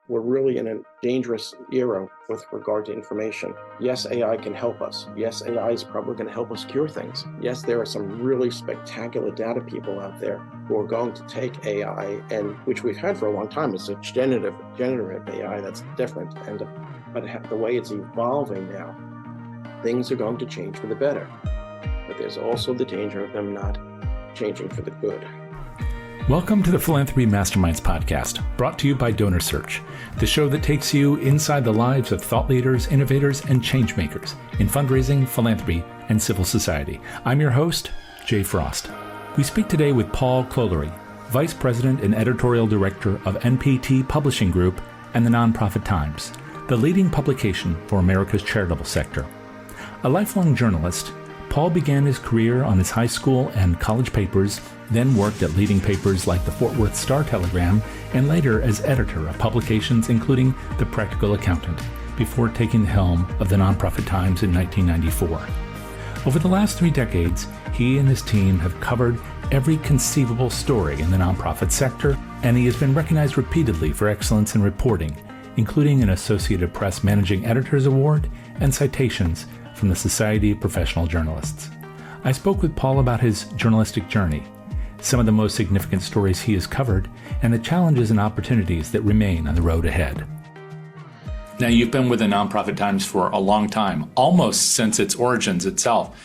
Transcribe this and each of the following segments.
We're really in a dangerous era with regard to information. Yes, AI can help us. Yes, AI is probably going to help us cure things. Yes, there are some really spectacular data people out there who are going to take AI, and which we've had for a long time. It's a generative AI that's different, but the way it's evolving now, things are going to change for the better. But there's also the danger of them not changing for the good. Welcome to the Philanthropy Masterminds podcast, brought to you by DonorSearch, the show that takes you inside the lives of thought leaders, innovators, and changemakers in fundraising, philanthropy, and civil society. I'm your host, Jay Frost. We speak today with Paul Clolery, Vice President and Editorial Director of NPT Publishing Group and the Nonprofit Times, the leading publication for America's charitable sector. A lifelong journalist, Paul began his career on his high school and college papers, then worked at leading papers like the Fort Worth Star-Telegram, and later as editor of publications including The Practical Accountant, before taking the helm of the Nonprofit Times in 1994. Over the last 3 decades, he and his team have covered every conceivable story in the nonprofit sector, and he has been recognized repeatedly for excellence in reporting, including an Associated Press Managing Editors Award and citations from the Society of Professional Journalists. I spoke with Paul about his journalistic journey, some of the most significant stories he has covered, and the challenges and opportunities that remain on the road ahead. Now, you've been with the Nonprofit Times for a long time, almost since its origins itself.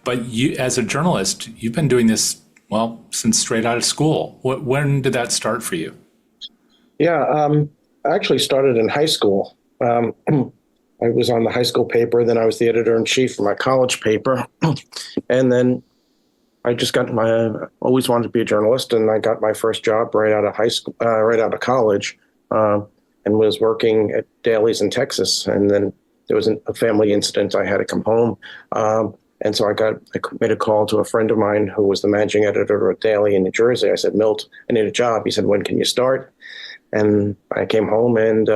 But you, as a journalist, you've been doing this, well, since straight out of school. When did that start for you? Yeah, I actually started in high school. I was on the high school paper, then I was the editor-in-chief for my college paper. And then I just always wanted to be a journalist, and I got my first job right out of high school, right out of college, and was working at dailies in Texas. And then there was a family incident. I had to come home. And so I made a call to a friend of mine who was the managing editor of a daily in New Jersey. I said, Milt, I need a job. He said, when can you start? And I came home and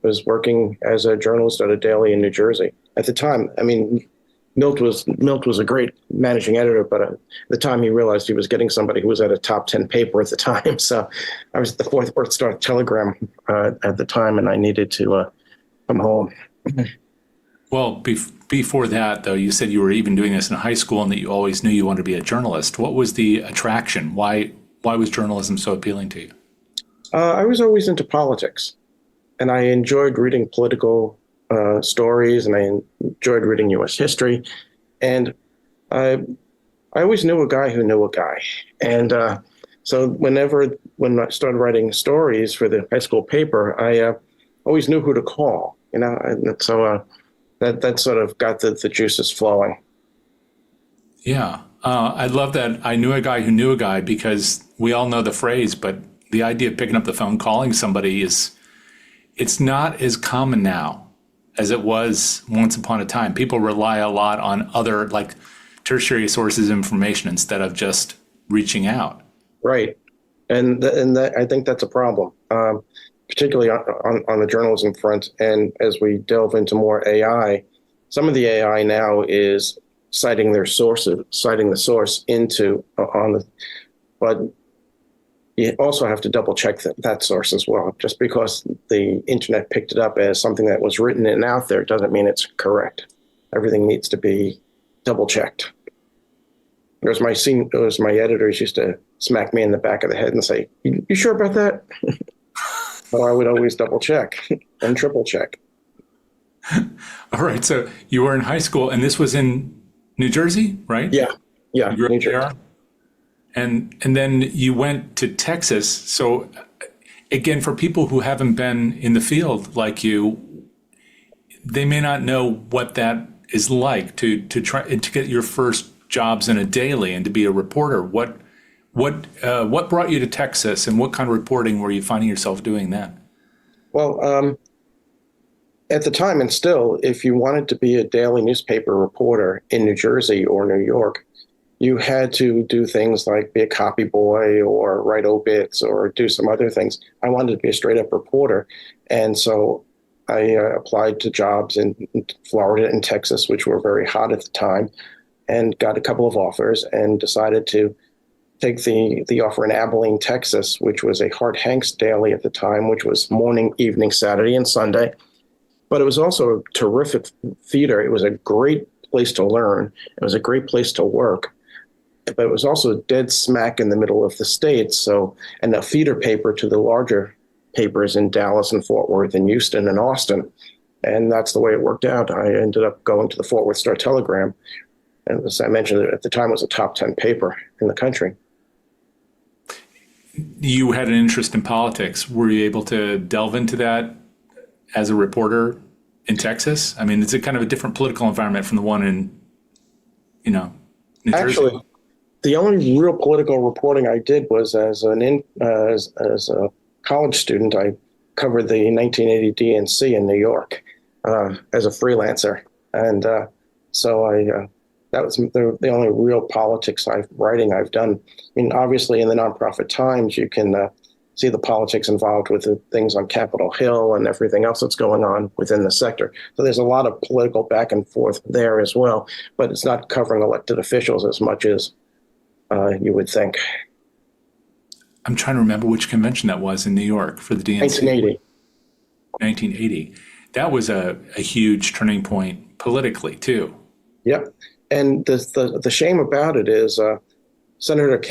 was working as a journalist at a daily in New Jersey. At the time, I mean, Milt was a great managing editor, but at the time he realized he was getting somebody who was at a top 10 paper at the time. So I was at the Fort Worth Star-Telegram at the time, and I needed to come home. Well, before that, though, you said you were even doing this in high school and that you always knew you wanted to be a journalist. What was the attraction? Why was journalism so appealing to you? I was always into politics, and I enjoyed reading political stories, and I enjoyed reading U.S. history. And I always knew a guy who knew a guy. And so when I started writing stories for the high school paper, I always knew who to call, and so that sort of got the juices flowing. Yeah. I love that. I knew a guy who knew a guy, because we all know the phrase, but the idea of picking up the phone, calling somebody it's not as common now as it was once upon a time. People rely a lot on other, like, tertiary sources of information instead of just reaching out. Right. And I think that's a problem, particularly on the journalism front. And as we delve into more AI, some of the AI now is citing the source but you also have to double check that source as well. Just because the internet picked it up as something that was written and out there doesn't mean it's correct. Everything needs to be double checked. It was my editors used to smack me in the back of the head and say, you sure about that? So I would always double check and triple check. All right. So you were in high school, and this was in New Jersey, right? Yeah. You grew up New Jersey. there? And then you went to Texas. So again, for people who haven't been in the field like you, they may not know what that is like to try to get your first jobs in a daily and to be a reporter. What brought you to Texas, and what kind of reporting were you finding yourself doing then? Well, at the time, and still, if you wanted to be a daily newspaper reporter in New Jersey or New York, you had to do things like be a copy boy or write obits or do some other things. I wanted to be a straight up reporter. And so I applied to jobs in Florida and Texas, which were very hot at the time, and got a couple of offers and decided to take the offer in Abilene, Texas, which was a Hart Hanks daily at the time, which was morning, evening, Saturday, and Sunday. But it was also a terrific theater. It was a great place to learn. It was a great place to work. But it was also dead smack in the middle of the state. So, and a feeder paper to the larger papers in Dallas and Fort Worth and Houston and Austin. And that's the way it worked out. I ended up going to the Fort Worth Star-Telegram. And as I mentioned, at the time, it was a top 10 paper in the country. You had an interest in politics. Were you able to delve into that as a reporter in Texas? I mean, it's a kind of a different political environment from the one in, New Jersey. Actually, the only real political reporting I did was as a college student. I covered the 1980 DNC in New York as a freelancer, and so that was the only real politics writing I've done. I mean, obviously, in the nonprofit Times, you can see the politics involved with the things on Capitol Hill and everything else that's going on within the sector. So there's a lot of political back and forth there as well, but it's not covering elected officials as much as you would think. I'm trying to remember which convention that was in New York for the DNC. 1980. 1980. That was a huge turning point politically, too. Yep. And the shame about it is Senator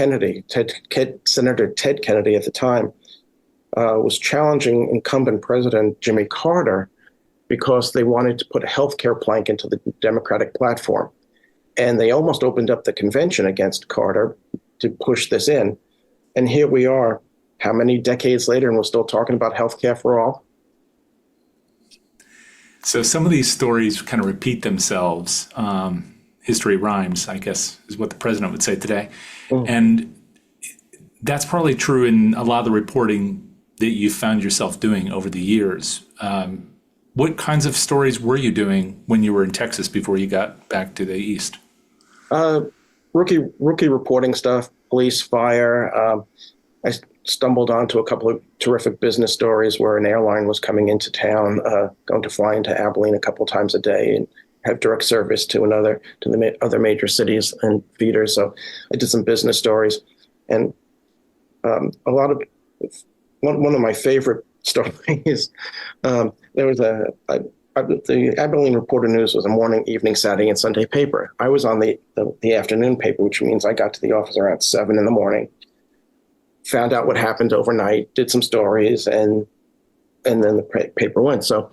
Senator Ted Kennedy at the time was challenging incumbent President Jimmy Carter because they wanted to put a healthcare plank into the Democratic platform. And they almost opened up the convention against Carter to push this in. And here we are, how many decades later, and we're still talking about healthcare for all? So some of these stories kind of repeat themselves. History rhymes, I guess, is what the president would say today. And that's probably true in a lot of the reporting that you found yourself doing over the years. What kinds of stories were you doing when you were in Texas before you got back to the East? Rookie reporting stuff, police, fire. I stumbled onto a couple of terrific business stories where an airline was coming into town, going to fly into Abilene a couple times a day and have direct service to the other major cities and feeders. So I did some business stories, and one of my favorite stories. There was the Abilene Reporter News was a morning, evening, Saturday, and Sunday paper. I was on the afternoon paper, which means I got to the office around 7 a.m. Found out what happened overnight, did some stories, and then the paper went. So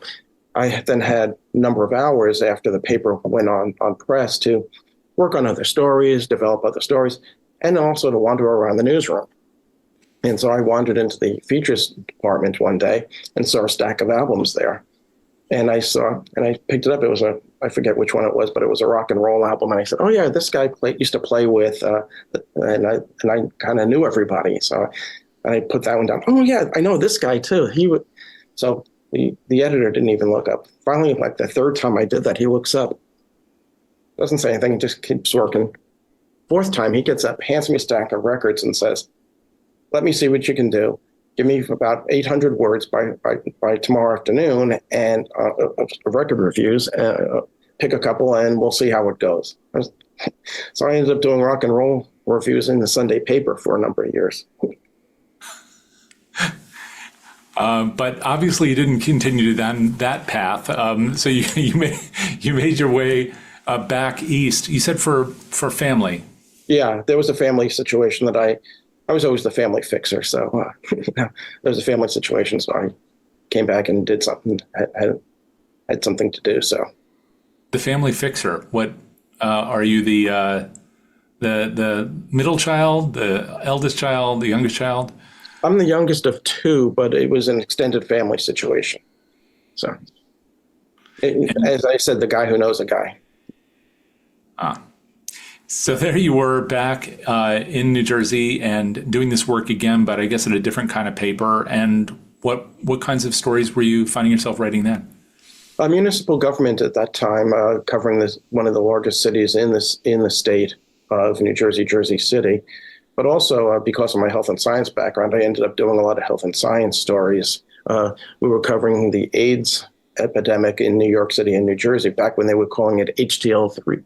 I then had a number of hours after the paper went on press to work on other stories, develop other stories, and also to wander around the newsroom. And so I wandered into the features department one day and saw a stack of albums there. And I picked it up. It was I forget which one it was, but it was a rock and roll album. And I said, oh yeah, this guy used to play with, and I kind of knew everybody. So I put that one down. Oh yeah, I know this guy too. So the editor didn't even look up. Finally, like the third time I did that, he looks up, doesn't say anything, just keeps working. Fourth time, he gets up, hands me a stack of records and says, let me see what you can do. Give me about 800 words by tomorrow afternoon and record reviews. Pick a couple and we'll see how it goes. So I ended up doing rock and roll reviews in the Sunday paper for a number of years. But obviously you didn't continue down that path. So you made your way back east. You said for family. Yeah, there was a family situation that I was always the family fixer. So there was a family situation. So I came back and did something, had something to do. So the family fixer, what are you, the middle child, the eldest child, the youngest child? I'm the youngest of two, but it was an extended family situation. So as I said, the guy who knows a guy. So there you were back in New Jersey and doing this work again, but I guess in a different kind of paper. And what kinds of stories were you finding yourself writing then? Municipal government at that time, covering one of the largest cities in the state of New Jersey, Jersey City. But also because of my health and science background, I ended up doing a lot of health and science stories. We were covering the AIDS epidemic in New York City and New Jersey back when they were calling it HTL3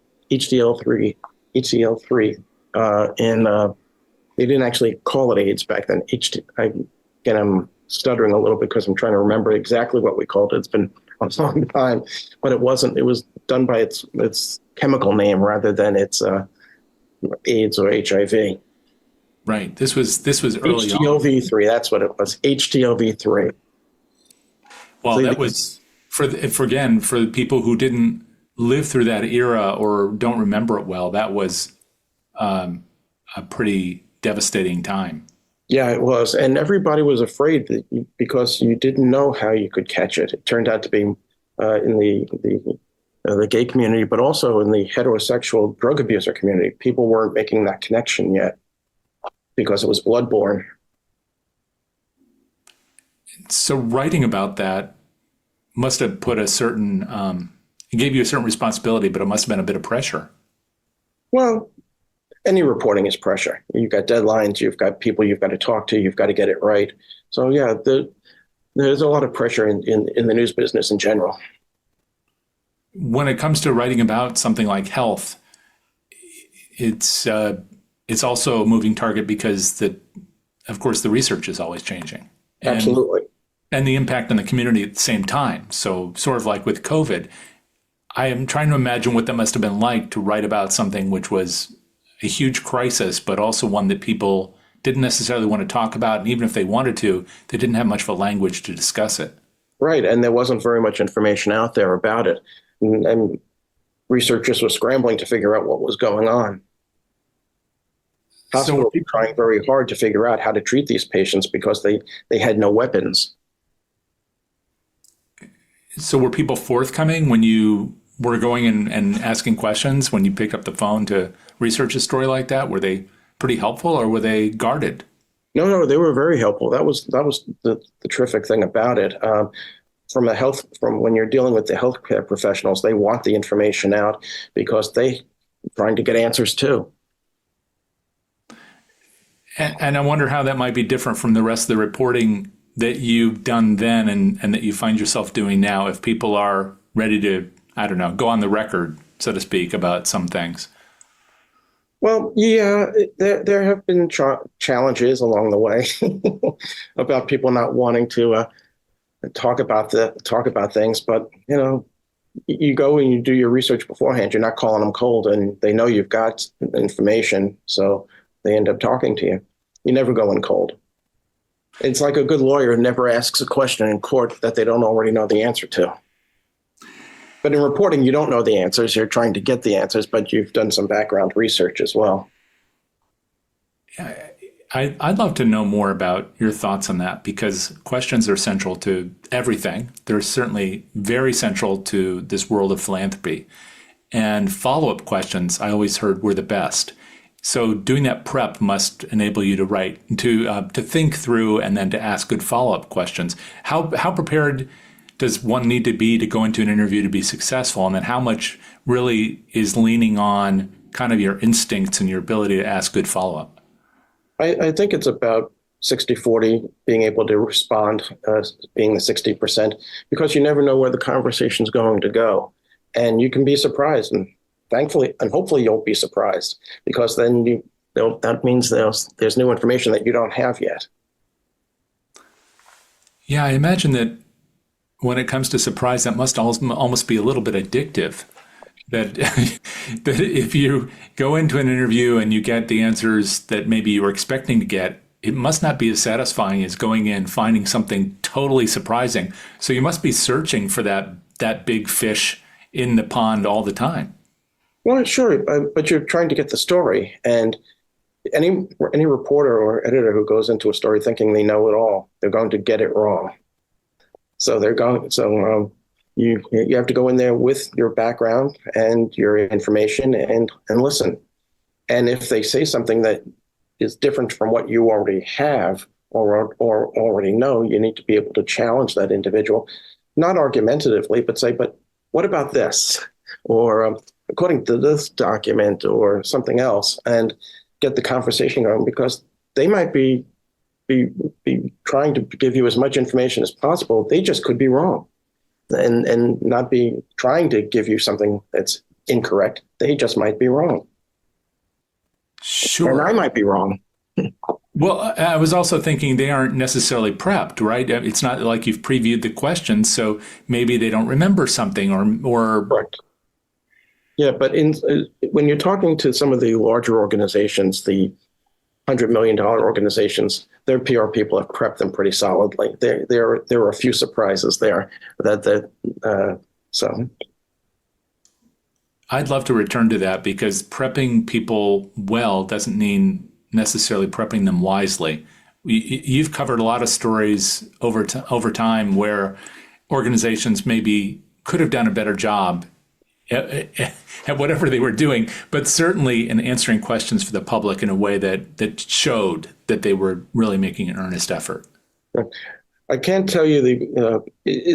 in They didn't actually call it AIDS back then. Again, I'm stuttering a little bit because I'm trying to remember exactly what we called it. It's been a long time, but it wasn't. It was done by its chemical name rather than its AIDS or HIV. Right. This was early on. HTLV3. That's what it was. HTLV3. Well, So that was for the people who didn't live through that era or don't remember it well. That was a pretty devastating time. Yeah, it was. And everybody was afraid because you didn't know how you could catch it. It turned out to be in the gay community, but also in the heterosexual drug abuser community. People weren't making that connection yet because it was bloodborne. So writing about that must have put it gave you a certain responsibility, but it must have been a bit of pressure. Well, any reporting is pressure. You've got deadlines, you've got people you've got to talk to, you've got to get it right. So yeah, there's a lot of pressure in the news business in general. When it comes to writing about something like health, it's also a moving target because of course, the research is always changing. Absolutely. And the impact on the community at the same time. So sort of like with COVID, I am trying to imagine what that must have been like to write about something which was a huge crisis, but also one that people didn't necessarily want to talk about. And even if they wanted to, they didn't have much of a language to discuss it. Right. And there wasn't very much information out there about it. And researchers were scrambling to figure out what was going on. Hospitals were trying very hard to figure out how to treat these patients because they had no weapons. So were people forthcoming when you were going and asking questions when you picked up the phone to research a story like that? Were they pretty helpful or were they guarded? No, they were very helpful. That was the terrific thing about it. From when you're dealing with the healthcare professionals, they want the information out because they're trying to get answers too. And I wonder how that might be different from the rest of the reporting that you've done then and that you find yourself doing now, if people are ready to, I don't know, go on the record, so to speak, about some things. Well, yeah, there have been challenges along the way about people not wanting to talk about things. But, you go and you do your research beforehand. You're not calling them cold, and they know you've got information, so they end up talking to you. You never go in cold. It's like a good lawyer never asks a question in court that they don't already know the answer to. But in reporting, you don't know the answers. You're trying to get the answers, but you've done some background research as well. I'd love to know more about your thoughts on that, because questions are central to everything. They're certainly very central to this world of philanthropy. And follow-up questions, I always heard, were the best. So doing that prep must enable you to write, to think through, and then to ask good follow-up questions. How prepared does one need to be to go into an interview to be successful? And then how much really is leaning on kind of your instincts and your ability to ask good follow-up? I think it's about 60-40, being able to respond, being the 60%, because you never know where the conversation's going to go. And you can be surprised, and thankfully, and hopefully you'll be surprised, because then that means there's new information that you don't have yet. Yeah, I imagine that when it comes to surprise, that must almost be a little bit addictive. That that if you go into an interview and you get the answers that maybe you were expecting to get, it must not be as satisfying as going in, finding something totally surprising. So you must be searching for that big fish in the pond all the time. Well, sure, but you're trying to get the story, and any reporter or editor who goes into a story thinking they know it all, they're going to get it wrong. So you have to go in there with your background and your information and listen. And if they say something that is different from what you already have or already know, you need to be able to challenge that individual, not argumentatively, but say, but what about this? Or according to this document or something else, and get the conversation going, because they might be trying to give you as much information as possible. They just could be wrong and not be trying to give you something that's incorrect. They just might be wrong. Sure. And I might be wrong. Well, I was also thinking they aren't necessarily prepped, right? It's not like you've previewed the questions, so maybe they don't remember something or Correct. Yeah, but when you're talking to some of the larger organizations, the $100 million organizations, their PR people have prepped them pretty solidly. There were a few surprises there so. I'd love to return to that because prepping people well doesn't mean necessarily prepping them wisely. You've covered a lot of stories over time where organizations maybe could have done a better job at whatever they were doing, but certainly in answering questions for the public in a way that showed that they were really making an earnest effort. I can't tell you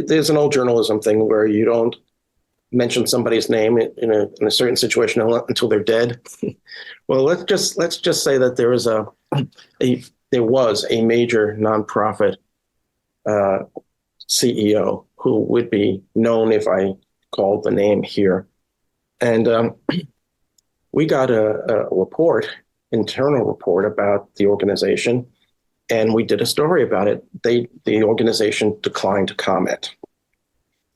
there's an old journalism thing where you don't mention somebody's name in a certain situation until they're dead. Well, let's just say that there was a major nonprofit CEO who would be known if I called the name here, and we got a internal report about the organization, and we did a story about it. The organization declined to comment.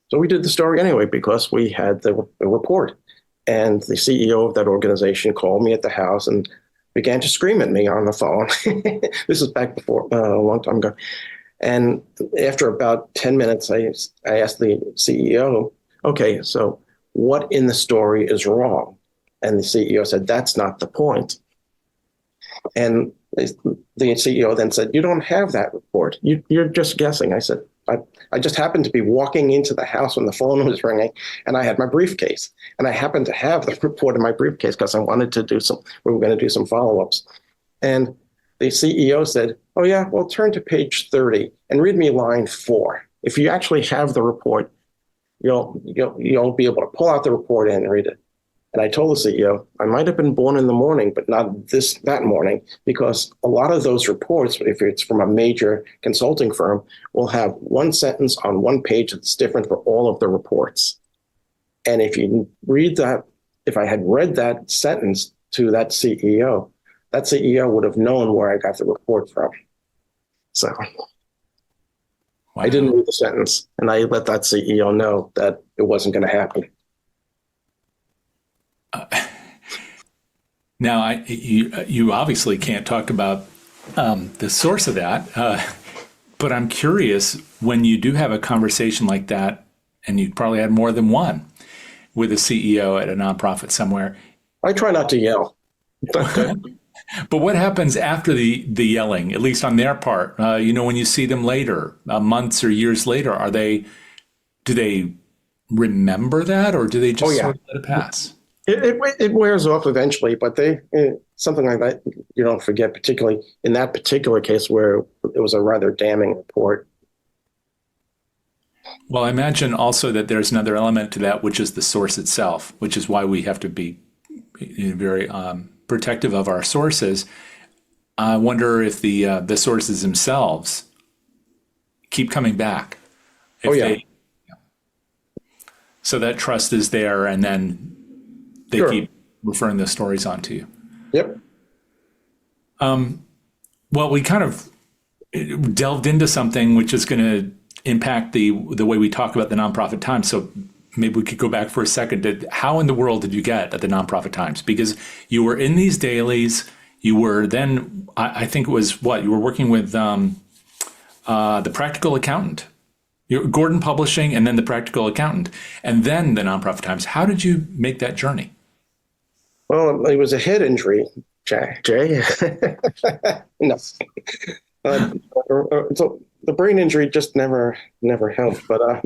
So we did the story anyway because we had the report. And the CEO of that organization called me at the house and began to scream at me on the phone. This is back before a long time ago. And after about 10 minutes, I asked the CEO, okay, so what in the story is wrong? And the CEO said, that's not the point. And the CEO then said, you don't have that report. You're just guessing. I said, I just happened to be walking into the house when the phone was ringing, and I had my briefcase. And I happened to have the report in my briefcase because I wanted to we were going to do some follow-ups. And the CEO said, oh yeah, well, turn to page 30 and read me line 4. If you actually have the report, you'll be able to pull out the report and read it. And I told the CEO, I might have been born in the morning, but not that morning, because a lot of those reports, if it's from a major consulting firm, will have one sentence on one page that's different for all of the reports. And if you read that, if I had read that sentence to that CEO would have known where I got the report from. So wow. I didn't read the sentence, and I let that CEO know that it wasn't going to happen. Now, you obviously can't talk about the source of that, but I'm curious, when you do have a conversation like that, and you probably had more than one with a CEO at a nonprofit somewhere. I try not to yell. But what happens after the yelling, at least on their part? When you see them later, months or years later, do they remember that, or do they just sort of let it pass? It wears off eventually, but something like that you don't forget, particularly in that particular case where it was a rather damning report. Well, I imagine also that there's another element to that, which is the source itself, which is why we have to be very protective of our sources. I wonder if the sources themselves keep coming back. So that trust is there, and then they keep referring those stories on to you. Yep. Well, we kind of delved into something which is going to impact the way we talk about the Nonprofit Times. So maybe we could go back for a second. How in the world did you get at the Nonprofit Times? Because you were in these dailies. You were then, I think it was you were working with the Practical Accountant. Gordon Publishing, and then the Practical Accountant, and then the Nonprofit Times. How did you make that journey? Well, it was a head injury, Jay. No. So the brain injury just never helped. But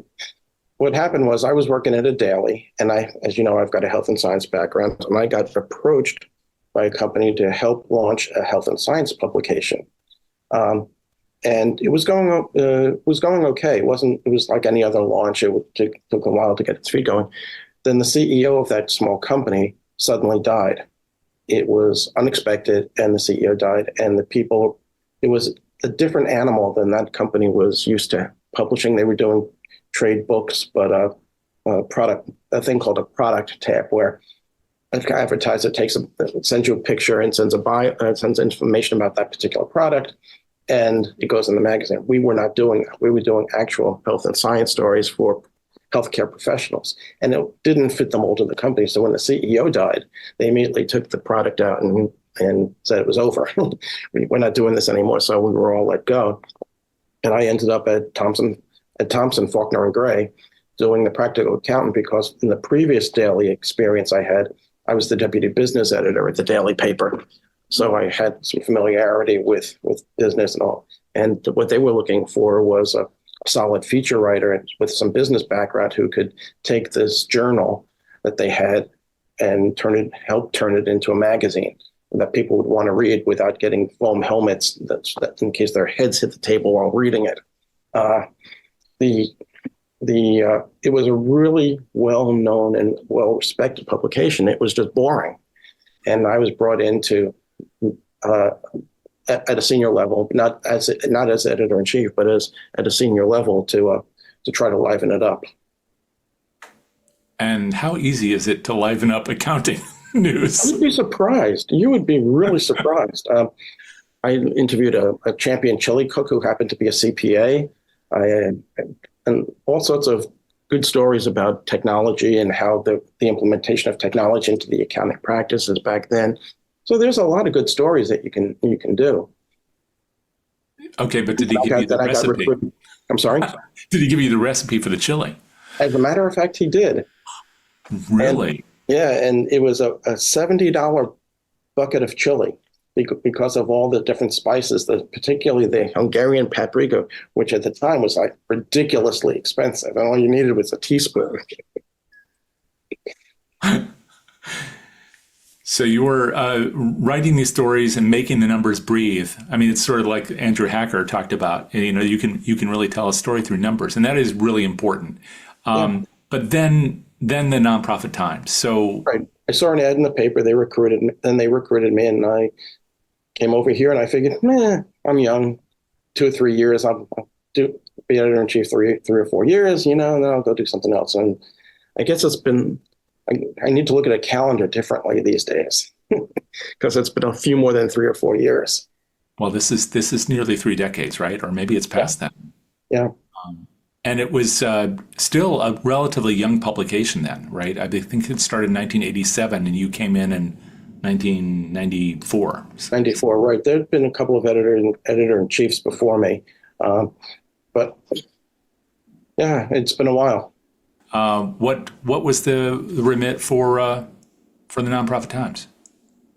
what happened was I was working at a daily, and as you know, I've got a health and science background, and I got approached by a company to help launch a health and science publication. And it was going okay. It was like any other launch. It took a while to get its feet going. Then the CEO of that small company suddenly died. It was unexpected, and the CEO died. And it was a different animal than that company was used to publishing. They were doing trade books, but a thing called a product tab, where advertiser sends you a picture and sends sends information about that particular product, and it goes in the magazine. We were not doing that. We were doing actual health and science stories for healthcare professionals, and it didn't fit the mold of the company. So when the CEO died, they immediately took the product out and said it was over. We're not doing this anymore. So we were all let go, and I ended up at Thomson, Faulkner and Gray, doing the practical accountant, because in the previous daily experience I had, I was the deputy business editor at the daily paper. So I had some familiarity with business and all. And what they were looking for was a solid feature writer with some business background who could take this journal that they had and help turn it into a magazine that people would want to read without getting foam helmets that in case their heads hit the table while reading it. It was a really well-known and well-respected publication. It was just boring. And I was brought into at a senior level, not as editor-in-chief, but at a senior level to try to liven it up. And how easy is it to liven up accounting news? You'd be surprised. You would be really surprised. I interviewed a champion chili cook who happened to be a CPA, and all sorts of good stories about technology and how the implementation of technology into the accounting practices back then. So there's a lot of good stories that you can do. Okay, but did he give you the recipe? I'm sorry? Did he give you the recipe for the chili? As a matter of fact, he did. Really? And it was a $70 bucket of chili because of all the different spices, particularly the Hungarian paprika, which at the time was like ridiculously expensive. And all you needed was a teaspoon. So you were writing these stories and making the numbers breathe. I mean, it's sort of like Andrew Hacker talked about. You know, you can really tell a story through numbers, and that is really important. But then the nonprofit Times. So right. I saw an ad in the paper. They recruited me, and I came over here, and I figured, I'm young, 2 or 3 years. I'll be editor-in-chief 3 or 4 years, and then I'll go do something else. And I guess it's been. I need to look at a calendar differently these days because it's been a few more than 3 or 4 years. Well, this is nearly 3 decades, right? Or maybe it's past that. Yeah. And it was still a relatively young publication then, right? I think it started in 1987 and you came in 1994. 94, right. There had been a couple of editor-in-chiefs before me. But yeah, it's been a while. What was the remit for the nonprofit Times?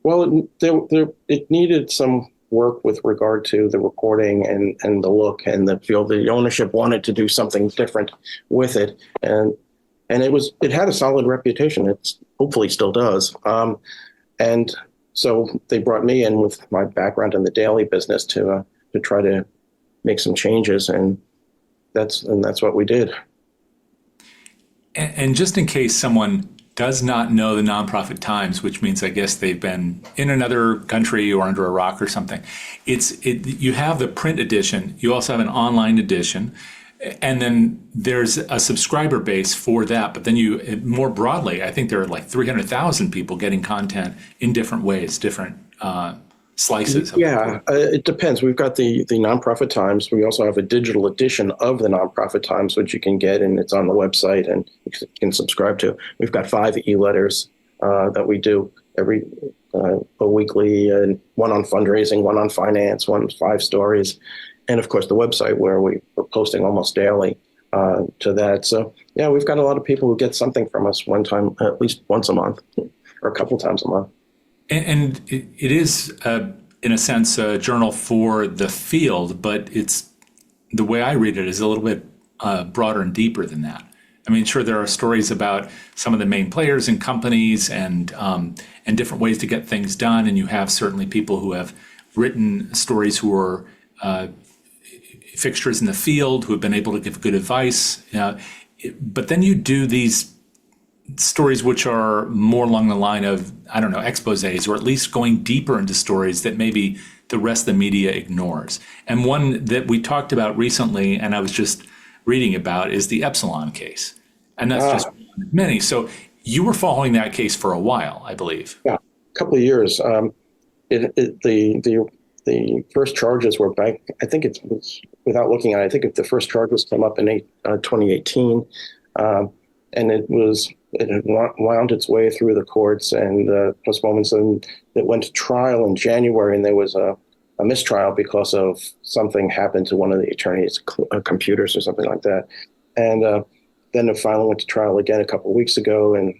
Well, it needed some work with regard to the reporting and the look and the feel. The ownership wanted to do something different with it, and it had a solid reputation. It hopefully still does. And so they brought me in with my background in the daily business to try to make some changes, and that's what we did. And just in case someone does not know the nonprofit Times, which means I guess they've been in another country or under a rock or something, you have the print edition, you also have an online edition, and then there's a subscriber base for that. But then more broadly, I think there are like 300,000 people getting content in different ways, different slices. Yeah, it depends. We've got the nonprofit Times. We also have a digital edition of the nonprofit Times, which you can get, and it's on the website, and you can subscribe to. We've got 5 e-letters that we do every a weekly, and one on fundraising, one on finance, 5 stories, and of course the website where we're posting almost daily to that. So yeah, we've got a lot of people who get something from us one time, at least once a month, or a couple times a month. And it is, in a sense, a journal for the field, but it's the way I read it is a little bit broader and deeper than that. I mean, sure, there are stories about some of the main players and companies and different ways to get things done, and you have certainly people who have written stories who are fixtures in the field who have been able to give good advice. But then you do these stories which are more along the line of, I don't know, exposés, or at least going deeper into stories that maybe the rest of the media ignores. And one that we talked about recently, and I was just reading about, is the Epsilon case. And that's just one of many. So You were following that case for a while, I believe. Yeah, a couple of years. The first charges were back. I think it was, without looking at it, I think if the first charges came up in 2018, and it had wound its way through the courts and postponements, and it went to trial in January, and there was a mistrial because of something happened to one of the attorneys' computers or something like that. And then it finally went to trial again a couple of weeks ago, and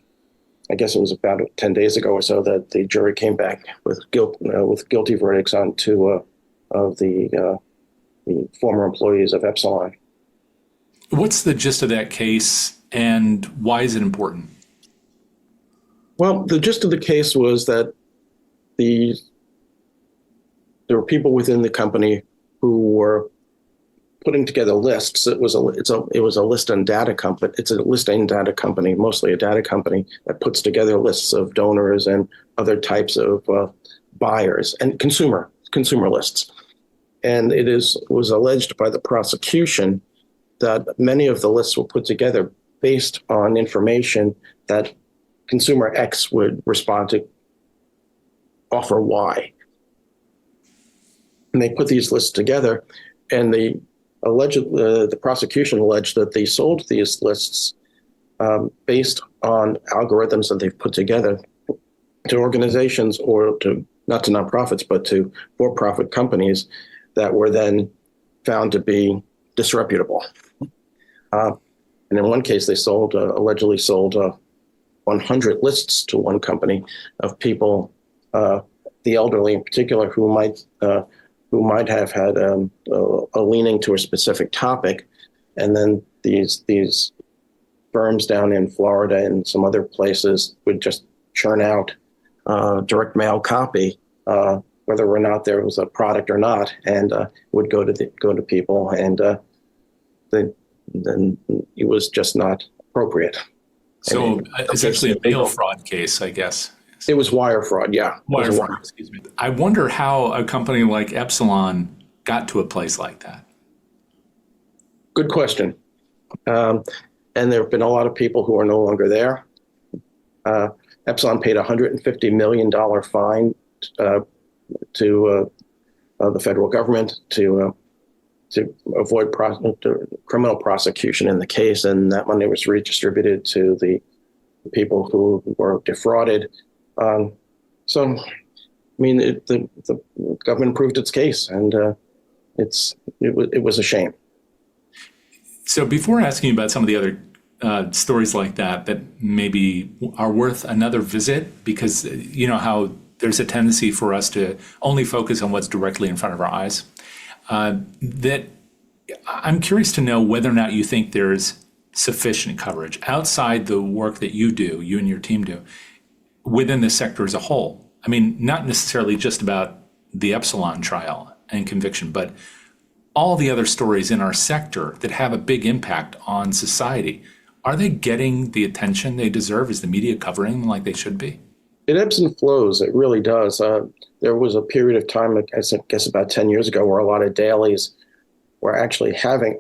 I guess it was about 10 days ago or so that the jury came back with guilty verdicts on two of the former employees of Epsilon. What's the gist of that case, and why is it important? Well, the gist of the case was that there were people within the company who were putting together lists. It was a list and data company. It's a listing data company, mostly a data company that puts together lists of donors and other types of buyers and consumer lists. And was alleged by the prosecution that many of the lists were put together based on information that consumer X would respond to offer Y. And they put these lists together, and the prosecution alleged that they sold these lists based on algorithms that they've put together to organizations, or not to nonprofits, but to for-profit companies that were then found to be disreputable. And in one case, they allegedly sold 100 lists to one company of people, the elderly in particular, who might have had a leaning to a specific topic, and then these firms down in Florida and some other places would just churn out direct mail copy, whether or not there was a product or not, and would go to people, and then it was just not appropriate. So essentially a mail fraud case, I guess. It was wire fraud, yeah. Wire fraud, excuse me. I wonder how a company like Epsilon got to a place like that. Good question. And there have been a lot of people who are no longer there. Epsilon paid a $150 million fine to the federal government to avoid criminal prosecution in the case, and that money was redistributed to the people who were defrauded. So, I mean, the government proved its case, and it was a shame. So, before asking you about some of the other stories like that maybe are worth another visit, because you know how there's a tendency for us to only focus on what's directly in front of our eyes. That I'm curious to know whether or not you think there's sufficient coverage outside the work that you and your team do, within the sector as a whole. I mean, not necessarily just about the Epsilon trial and conviction, but all the other stories in our sector that have a big impact on society. Are they getting the attention they deserve? Is the media covering them like they should be? It ebbs and flows. It really does. There was a period of time, I guess about 10 years ago, where a lot of dailies were actually having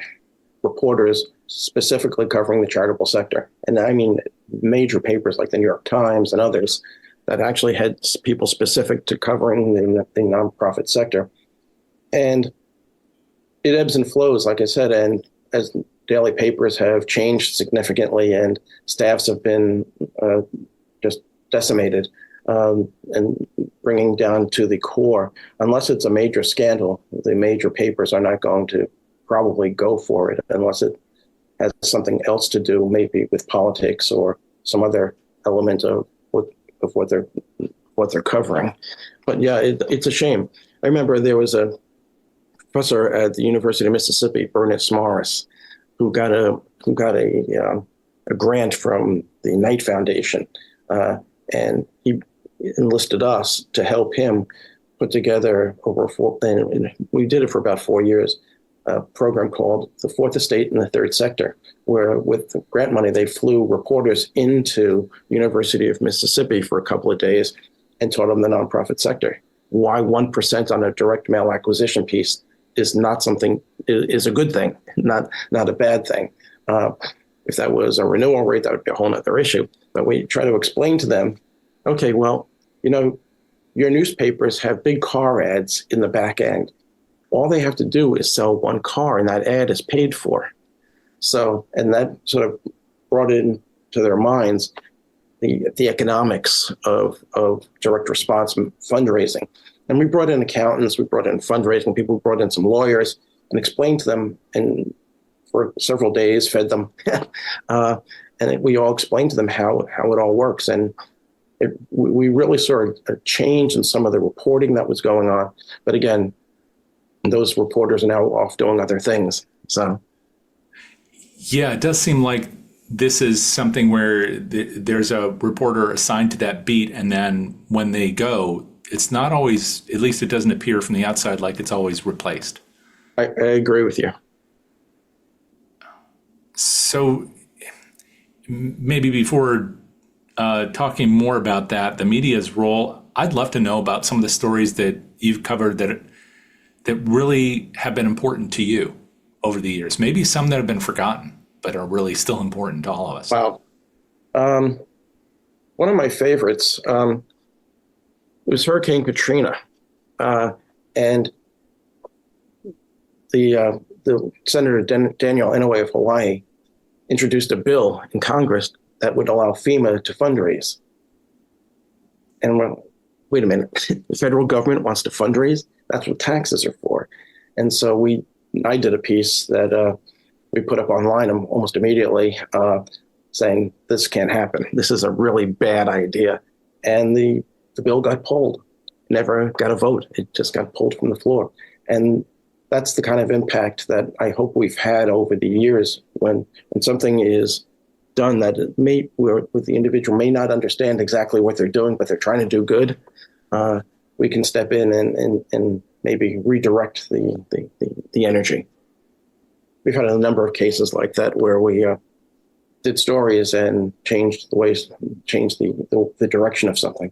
reporters specifically covering the charitable sector. And I mean, major papers like the New York Times and others that actually had people specific to covering the nonprofit sector. And it ebbs and flows, like I said, and as daily papers have changed significantly and staffs have been just decimated, and bringing down to the core, unless it's a major scandal, the major papers are not going to probably go for it unless it has something else to do, maybe with politics or some other element of what they're covering. But yeah, it's a shame. I remember there was a professor at the University of Mississippi, Bernice Morris, who got a grant from the Knight Foundation, and he enlisted us to help him put together and we did it for about 4 years, a program called the Fourth Estate and the Third Sector, where with the grant money, they flew reporters into University of Mississippi for a couple of days and taught them the nonprofit sector. Why 1% on a direct mail acquisition piece is a good thing, not a bad thing. If that was a renewal rate, that would be a whole other issue. But we try to explain to them, okay, well, your newspapers have big car ads in the back end. All they have to do is sell one car, and that ad is paid for. So, and that sort of brought into their minds the economics of direct response fundraising. And we brought in accountants, we brought in fundraising people, we brought in some lawyers, and explained to them, and for several days fed them, we all explained to them how it all works. And we really saw a change in some of the reporting that was going on. But again, those reporters are now off doing other things. So, yeah, it does seem like this is something where there's a reporter assigned to that beat, and then when they go, it's not always, at least it doesn't appear from the outside like it's always replaced. I agree with you. So maybe before talking more about that, the media's role, I'd love to know about some of the stories that you've covered that really have been important to you over the years. Maybe some that have been forgotten, but are really still important to all of us. Wow. One of my favorites was Hurricane Katrina. And the Senator Daniel Inouye of Hawaii introduced a bill in Congress that would allow FEMA to fundraise. And well, wait a minute, the federal government wants to fundraise? That's what taxes are for. And so I did a piece that we put up online almost immediately saying this can't happen. This is a really bad idea. And the bill got pulled, never got a vote. It just got pulled from the floor. And that's the kind of impact that I hope we've had over the years when something is done that where the individual may not understand exactly what they're doing, but they're trying to do good. We can step in and maybe redirect the energy. We've had a number of cases like that where we did stories and changed the direction of something.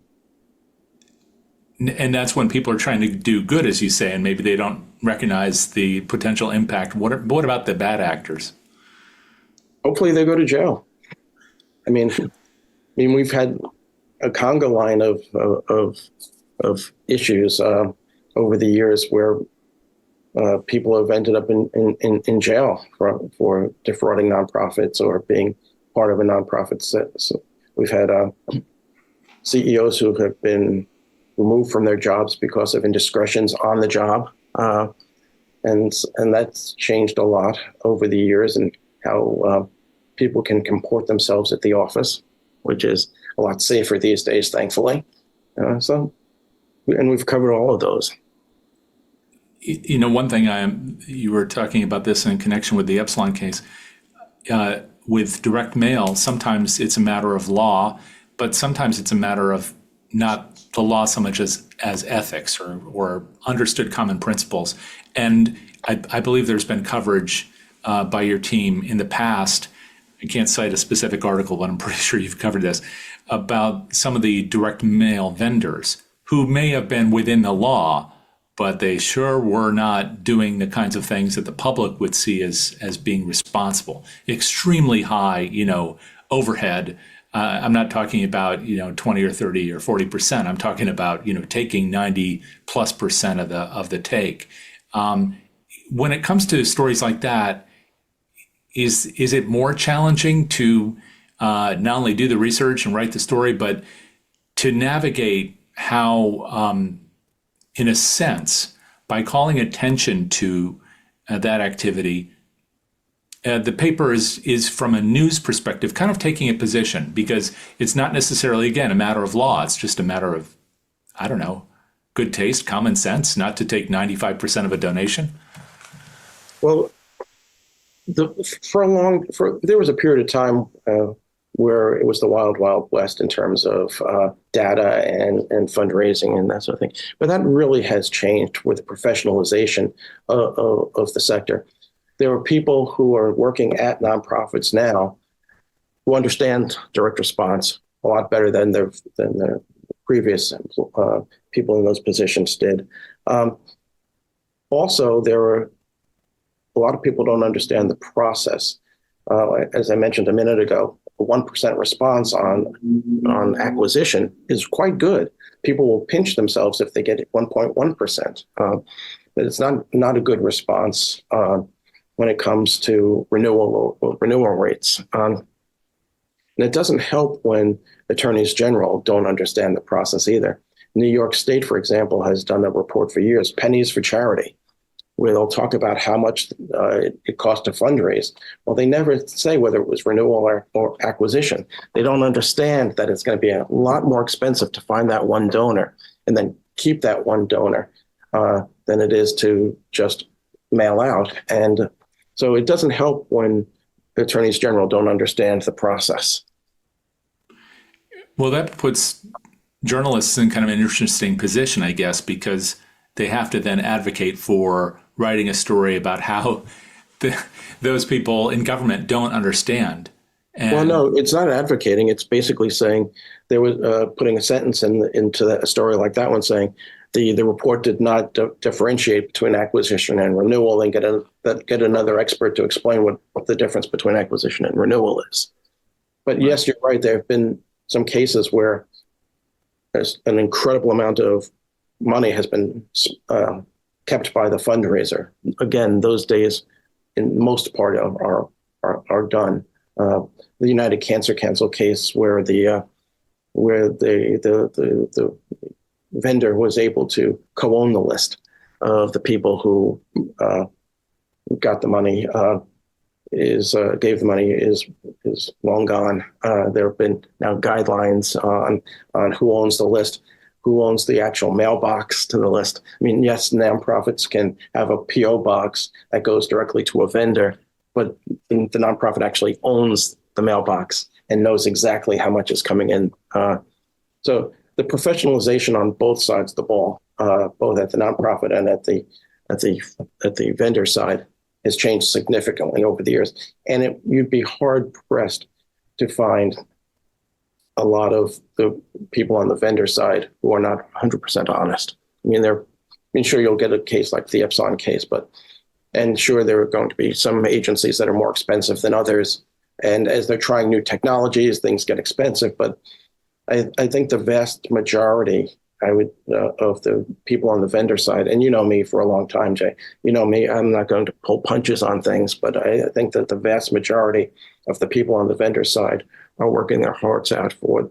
And that's when people are trying to do good, as you say, and maybe they don't recognize the potential impact. What about the bad actors? Hopefully they go to jail. I mean, we've had a conga line of issues over the years where people have ended up in jail for defrauding nonprofits or being part of a nonprofit. So we've had CEOs who have been removed from their jobs because of indiscretions on the job. And that's changed a lot over the years, and how people can comport themselves at the office, which is a lot safer these days, thankfully. And we've covered all of those. One thing you were talking about this in connection with the Epsilon case, with direct mail, sometimes it's a matter of law, but sometimes it's a matter of not the law so much as ethics or understood common principles. And I believe there's been coverage by your team in the past. I can't cite a specific article, but I'm pretty sure you've covered this, about some of the direct mail vendors who may have been within the law, but they sure were not doing the kinds of things that the public would see as being responsible. Extremely high, overhead. I'm not talking about 20 or 30 or 40%. I'm talking about taking 90+% of the take. When it comes to stories like that, is it more challenging to not only do the research and write the story, but to navigate how, in a sense, by calling attention to that activity, the paper is from a news perspective kind of taking a position, because it's not necessarily, again, a matter of law. It's just a matter of, I don't know, good taste, common sense, not to take 95% of a donation. Well, there was a period of time where it was the wild, wild west in terms of data and fundraising and that sort of thing. But that really has changed with the professionalization of the sector. There are people who are working at nonprofits now who understand direct response a lot better than the previous people in those positions did. Also, there are a lot of people don't understand the process. as I mentioned a minute ago, a 1% response on acquisition is quite good. People will pinch themselves if they get 1.1%. But it's not a good response when it comes to renewal rates. And it doesn't help when attorneys general don't understand the process either. New York State, for example, has done a report for years, Pennies for Charity, where they'll talk about how much it costs to fundraise. Well, they never say whether it was renewal or acquisition. They don't understand that it's going to be a lot more expensive to find that one donor and then keep that one donor than it is to just mail out. And so it doesn't help when attorneys general don't understand the process. Well, that puts journalists in kind of an interesting position, I guess, because they have to then advocate for writing a story about how those people in government don't understand. And well, no, it's not advocating. It's basically saying there was putting a sentence into a story like that one saying the report did not differentiate between acquisition and renewal, and get another expert to explain what the difference between acquisition and renewal is. But yes, you're right. There have been some cases where there's an incredible amount of money has been kept by the fundraiser. Again, those days, in most part, are done. The United Cancer Council case, where the vendor was able to co-own the list of the people who got the money, gave the money, is long gone. There have been now guidelines on who owns the list, who owns the actual mailbox to the list. I mean, yes, nonprofits can have a PO box that goes directly to a vendor, but the nonprofit actually owns the mailbox and knows exactly how much is coming in. So the professionalization on both sides of the ball, both at the nonprofit and at the vendor side, has changed significantly over the years. And you'd be hard pressed to find a lot of the people on the vendor side who are not 100% honest. I mean, sure, you'll get a case like the Epson case, and sure, there are going to be some agencies that are more expensive than others. And as they're trying new technologies, things get expensive. But I think the vast majority, of the people on the vendor side, and you know me for a long time, Jay, you know me, I'm not going to pull punches on things, but I think that the vast majority of the people on the vendor side are working their hearts out for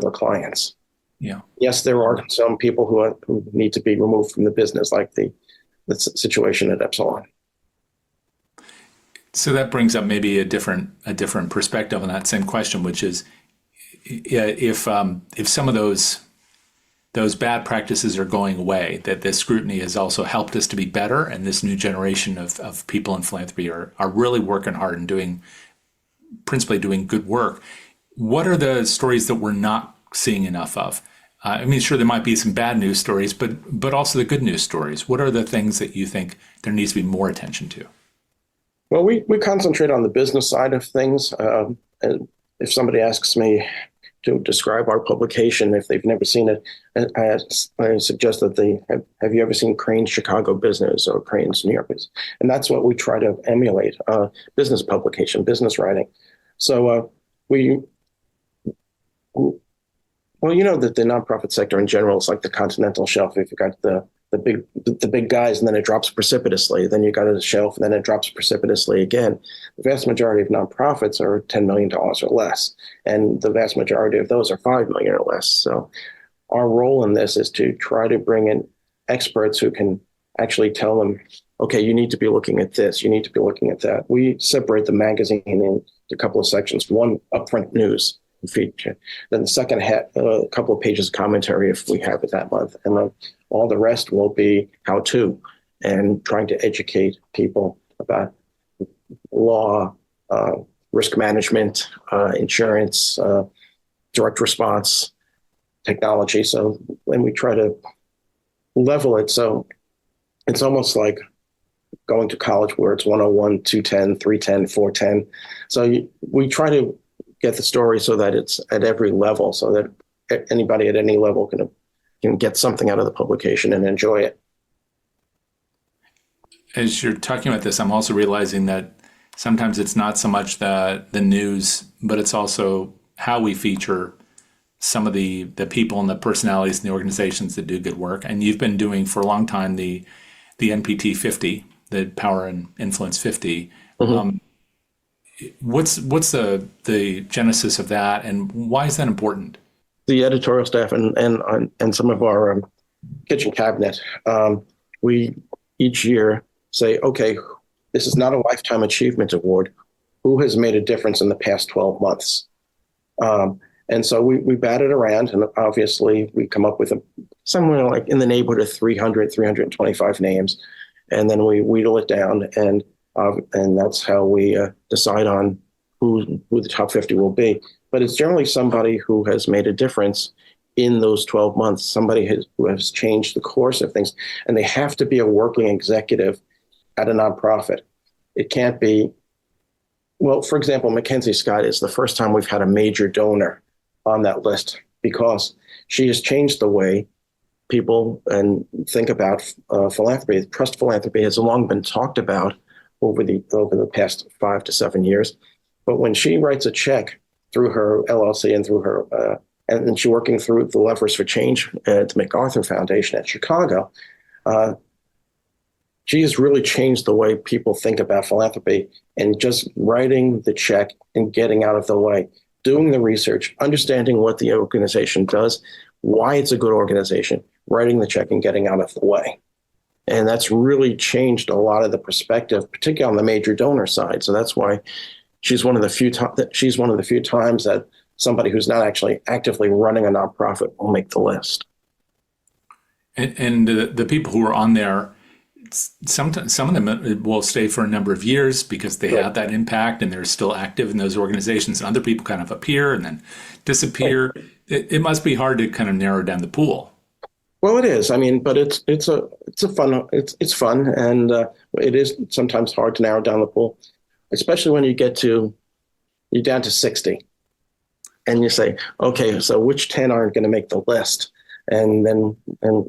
their clients. Yeah. Yes, there are some people who need to be removed from the business, like the situation at Epsilon. So that brings up maybe a different perspective on that same question, which is if some of those bad practices are going away, that this scrutiny has also helped us to be better, and this new generation of people in philanthropy are really working hard and principally doing good work. What are the stories that we're not seeing enough of? I mean, sure, there might be some bad news stories, but also the good news stories. What are the things that you think there needs to be more attention to? Well, we concentrate on the business side of things. And if somebody asks me to describe our publication, if they've never seen it, I suggest that have you ever seen Crane's Chicago Business or Crane's New York Business? And that's what we try to emulate, business publication, business writing. So well, you know that the nonprofit sector in general is like the continental shelf. If you've got the big guys, and then it drops precipitously. Then you got a shelf, and then it drops precipitously again. The vast majority of nonprofits are $10 million or less, and the vast majority of those are $5 million or less. So our role in this is to try to bring in experts who can actually tell them, okay, you need to be looking at this, you need to be looking at that. We separate the magazine into a couple of sections. One, upfront news feature. Then the second, a couple of pages of commentary if we have it that month. And then all the rest will be how-to and trying to educate people about law, risk management, insurance, direct response, technology. So when we try to level it, so it's almost like going to college where it's 101, 210, 310, 410. So we try to get the story so that it's at every level, so that anybody at any level can get something out of the publication and enjoy it. As you're talking about this, I'm also realizing that sometimes it's not so much the news, but it's also how we feature some of the people and the personalities in the organizations that do good work. And you've been doing for a long time the NPT 50, the Power and Influence 50. Mm-hmm. What's the genesis of that, and why is that important? The editorial staff and some of our kitchen cabinet, we each year say, okay, this is not a lifetime achievement award. Who has made a difference in the past 12 months? And so we bat it around, and obviously we come up with somewhere like in the neighborhood of 300, 325 names, and then we wheedle it down, and that's how we decide on who the top 50 will be. But it's generally somebody who has made a difference in those 12 months, somebody who has changed the course of things, and they have to be a working executive at a nonprofit. It can't be, well, for example, Mackenzie Scott is the first time we've had a major donor on that list because she has changed the way people think about philanthropy. Trust philanthropy has long been talked about over the past 5 to 7 years. But when she writes a check through her LLC and through her, and she's working through the Levers for Change at the MacArthur Foundation at Chicago, she has really changed the way people think about philanthropy, and just writing the check and getting out of the way, doing the research, understanding what the organization does, why it's a good organization, writing the check and getting out of the way. And that's really changed a lot of the perspective, particularly on the major donor side. So that's why she's one of the few times that somebody who's not actually actively running a nonprofit will make the list. And the people who are on there, some of them will stay for a number of years because they have that impact and they're still active in those organizations. And other people kind of appear and then disappear. Right. It must be hard to kind of narrow down the pool. Well, it is. I mean, but it's fun, and it is sometimes hard to narrow down the pool, especially when you're down to 60, and you say, okay, so which 10 aren't going to make the list? And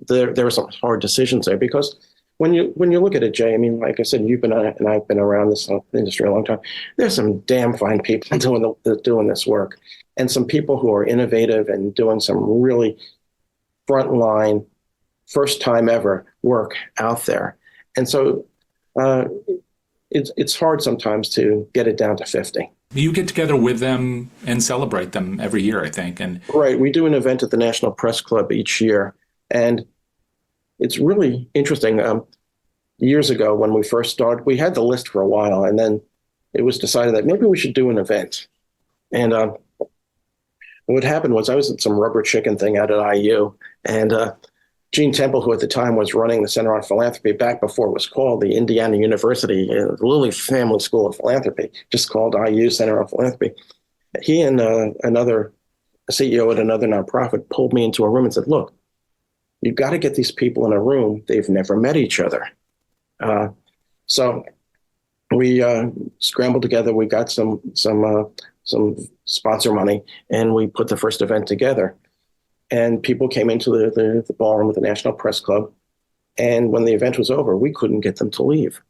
there are some hard decisions there, because when you look at it, Jay, I mean, like I said, you've been and I've been around this industry a long time. There's some damn fine people doing this work, and some people who are innovative and doing some really frontline, first time ever work out there. And so it's hard sometimes to get it down to 50. You get together with them and celebrate them every year, I think. And right. We do an event at the National Press Club each year. And it's really interesting. Years ago, when we first started, we had the list for a while, and then it was decided that maybe we should do an event. And what happened was I was at some rubber chicken thing out at IU, and Gene Temple, who at the time was running the Center on Philanthropy back before it was called the Indiana University, the Lilly Family School of Philanthropy, just called IU Center on Philanthropy. He and a CEO at another nonprofit pulled me into a room and said, look, you've got to get these people in a room. They've never met each other. So we scrambled together. We got some sponsor money, and we put the first event together. And people came into the ballroom at the National Press Club. And when the event was over, we couldn't get them to leave.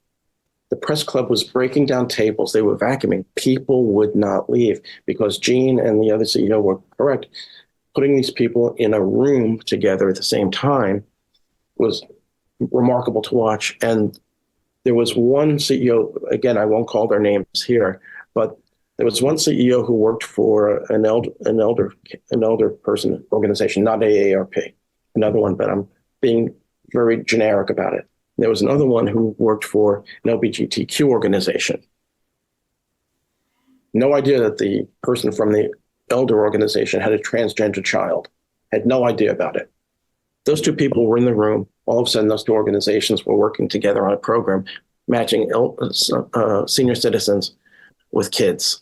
The press club was breaking down tables. They were vacuuming. People would not leave because Gene and the other CEO were correct. Putting these people in a room together at the same time was remarkable to watch. And there was one CEO, again, I won't call their names here, but there was one CEO who worked for an elder person organization, not AARP, another one, but I'm being very generic about it. There was another one who worked for an LGBTQ organization. No idea that the person from the elder organization had a transgender child, had no idea about it. Those two people were in the room. All of a sudden, those two organizations were working together on a program matching senior citizens with kids.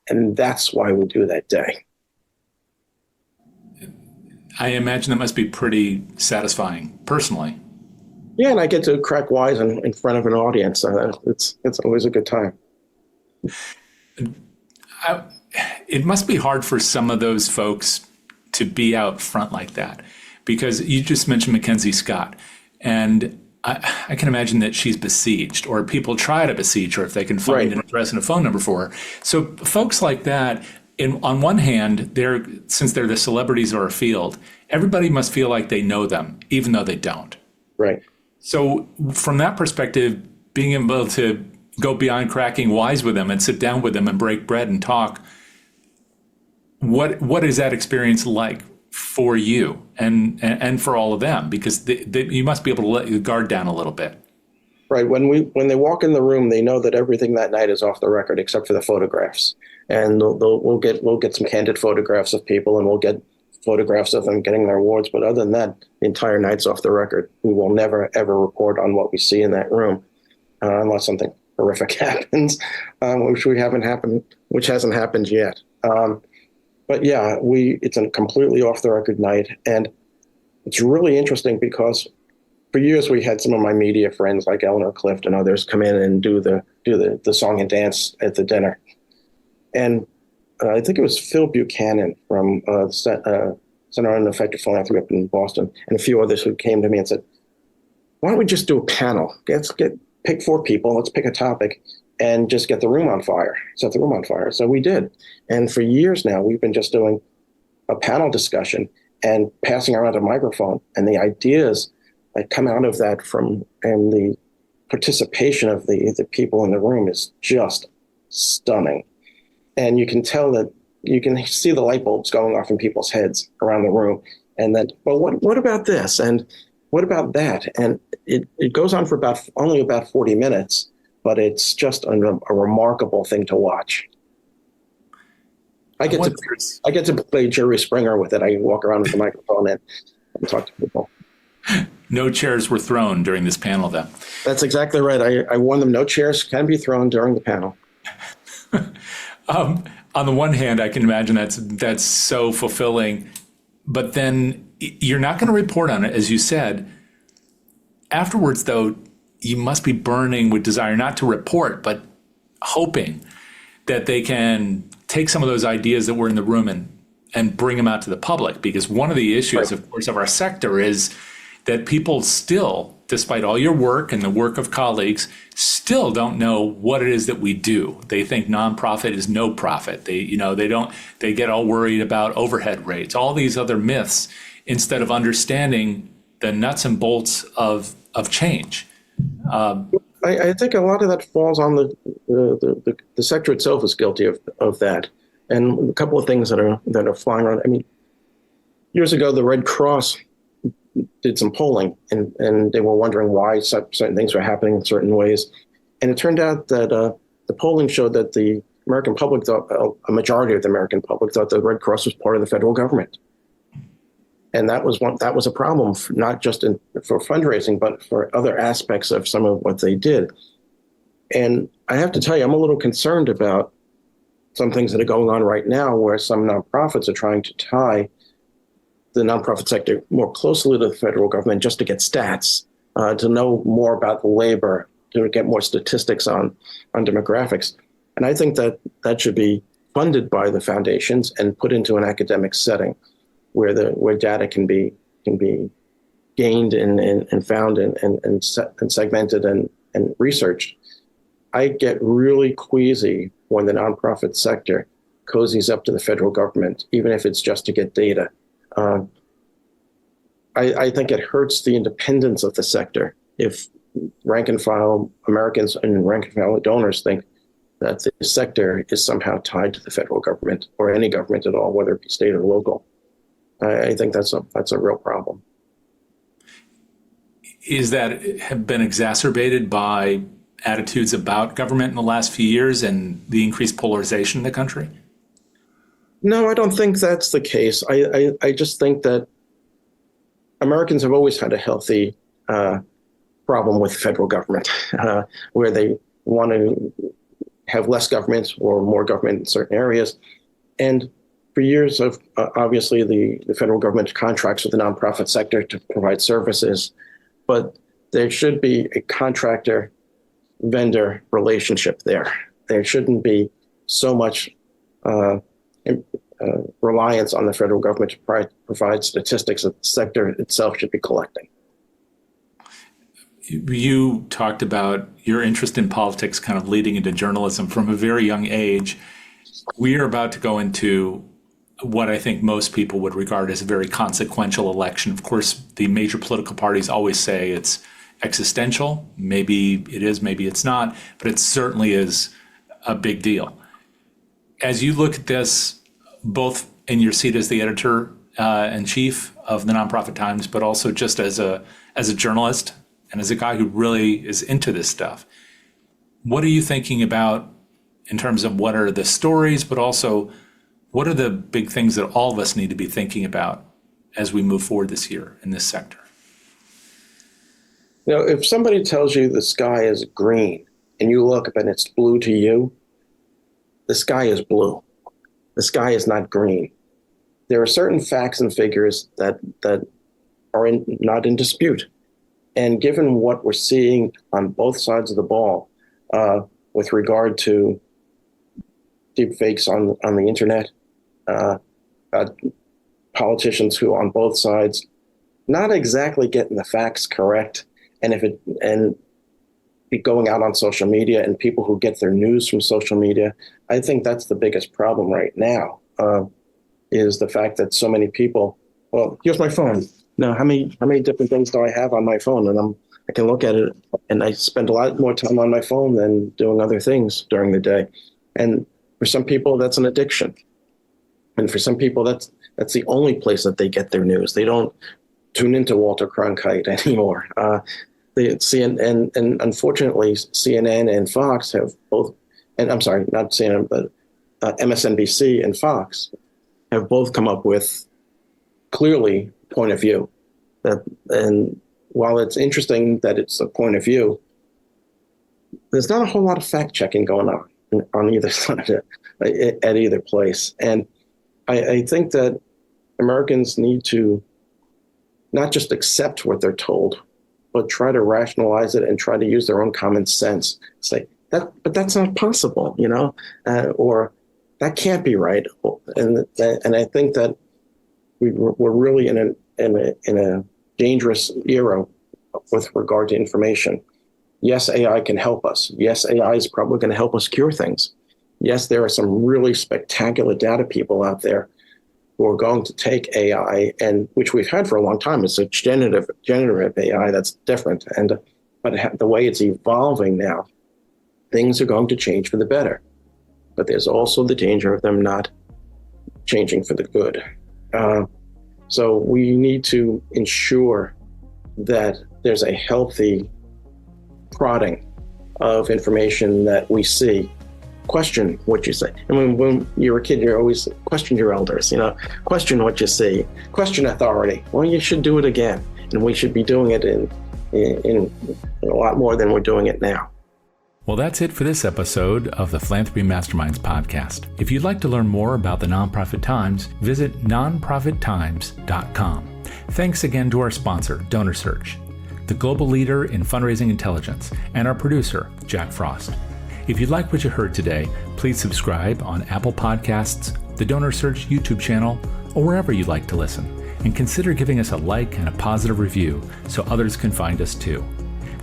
And that's why we do that day. I imagine that must be pretty satisfying personally. Yeah, and I get to crack wise in front of an audience. It's always a good time. It must be hard for some of those folks to be out front like that, because you just mentioned Mackenzie Scott. And I can imagine that she's besieged, or people try to besiege her if they can find an address and a phone number for her. So folks like that, on one hand, since they're the celebrities of our field, everybody must feel like they know them, even though they don't. Right. So from that perspective, being able to go beyond cracking wise with them and sit down with them and break bread and talk, what is that experience like for you and for all of them? Because you must be able to let your guard down a little bit. Right. When they walk in the room, they know that everything that night is off the record except for the photographs. And we'll get some candid photographs of people, and we'll get photographs of them getting their awards. But other than that, the entire night's off the record. We will never, ever report on what we see in that room unless something horrific happens, which hasn't happened yet. But yeah, it's a completely off the record night. And it's really interesting because for years we had some of my media friends like Eleanor Clift and others come in and do the song and dance at the dinner. And I think it was Phil Buchanan from Center on Effective Philanthropy up in Boston, and a few others who came to me and said, why don't we just do a panel? Pick 4 people, let's pick a topic, and just get the room on fire, set the room on fire. So we did. And for years now, we've been just doing a panel discussion and passing around a microphone. And the ideas that come out of that and the participation of the people in the room is just stunning. And you can tell that you can see the light bulbs going off in people's heads around the room. And then, well, what about this? And what about that? And it goes on for only about 40 minutes, but it's just a remarkable thing to watch. I get to play Jerry Springer with it. I walk around with the microphone and talk to people. No chairs were thrown during this panel, then. That's exactly right. I warned them, no chairs can be thrown during the panel. On the one hand, I can imagine that's so fulfilling, but then you're not going to report on it, as you said. Afterwards, though, you must be burning with desire not to report, but hoping that they can take some of those ideas that were in the room and bring them out to the public. Because one of the issues, of course, of our sector is that people still, despite all your work and the work of colleagues, still don't know what it is that we do. They think nonprofit is no profit. They get all worried about overhead rates, all these other myths, instead of understanding the nuts and bolts of change. I think a lot of that falls on the sector itself is guilty of that. And a couple of things that are flying around. I mean, years ago, the Red Cross did some polling, and they were wondering why certain things were happening in certain ways. And it turned out that the polling showed that the American public thought, a majority of the American public thought the Red Cross was part of the federal government. And that was a problem, not just for fundraising, but for other aspects of some of what they did. And I have to tell you, I'm a little concerned about some things that are going on right now where some nonprofits are trying to tie the nonprofit sector more closely to the federal government just to get stats, to know more about the labor, to get more statistics on demographics. And I think that should be funded by the foundations and put into an academic setting where data can be gained and found and segmented and researched. I get really queasy when the nonprofit sector cozies up to the federal government, even if it's just to get data. I think it hurts the independence of the sector if rank and file Americans and rank and file donors think that the sector is somehow tied to the federal government or any government at all, whether it be state or local. I think that's a real problem. Is that have been exacerbated by attitudes about government in the last few years and the increased polarization in the country? No, I don't think that's the case. I just think that Americans have always had a healthy problem with the federal government, where they want to have less government or more government in certain areas. And for years of obviously the federal government contracts with the nonprofit sector to provide services, but there should be a contractor-vendor relationship there. There shouldn't be so much reliance on the federal government to provide statistics that the sector itself should be collecting. You talked about your interest in politics kind of leading into journalism from a very young age. We are about to go into what I think most people would regard as a very consequential election. Of course, the major political parties always say it's existential. Maybe it is, maybe it's not, but it certainly is a big deal. As you look at this, both in your seat as the editor in chief of the Nonprofit Times, but also just as a journalist and as a guy who really is into this stuff, what are you thinking about in terms of what are the stories, but also what are the big things that all of us need to be thinking about as we move forward this year in this sector? If somebody tells you the sky is green and you look up and it's blue to you, the sky is blue. The sky is not green. There are certain facts and figures that are not in dispute. And given what we're seeing on both sides of the ball with regard to deep fakes on the internet, politicians who on both sides not exactly getting the facts correct, and be going out on social media, and people who get their news from social media, I think that's the biggest problem right now, is the fact that so many people, well, here's my phone. Now, how many different things do I have on my phone? And I can look at it, and I spend a lot more time on my phone than doing other things during the day. And for some people, that's an addiction. And for some people, that's the only place that they get their news. They don't tune into Walter Cronkite anymore. And unfortunately, CNN and Fox have both, and I'm sorry, not CNN, but MSNBC and Fox have both come up with clearly point of view. And while it's interesting that it's a point of view, there's not a whole lot of fact checking going on either side at either place. And I think that Americans need to not just accept what they're told, but try to rationalize it and try to use their own common sense. Say that, but that's not possible, or that can't be right. And I think that we're really in a dangerous era with regard to information. Yes, AI can help us. Yes, AI is probably going to help us cure things. Yes, there are some really spectacular data people out there who are going to take AI, and which we've had for a long time. It's a generative AI that's different. But the way it's evolving now, things are going to change for the better. But there's also the danger of them not changing for the good. So we need to ensure that there's a healthy prodding of information that we see. Question what you say. And when you're a kid, you always question your elders, question what you see, question authority. Well, you should do it again. And we should be doing it in a lot more than we're doing it now. Well, that's it for this episode of the Philanthropy Masterminds podcast. If you'd like to learn more about the Nonprofit Times, visit nonprofittimes.com. Thanks again to our sponsor, DonorSearch, the global leader in fundraising intelligence, and our producer, Jack Frost. If you like what you heard today, please subscribe on Apple Podcasts, the DonorSearch YouTube channel, or wherever you like to listen, and consider giving us a like and a positive review so others can find us too.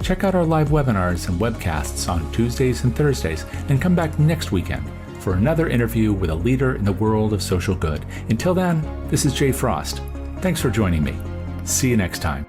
Check out our live webinars and webcasts on Tuesdays and Thursdays, and come back next weekend for another interview with a leader in the world of social good. Until then, this is Jay Frost. Thanks for joining me. See you next time.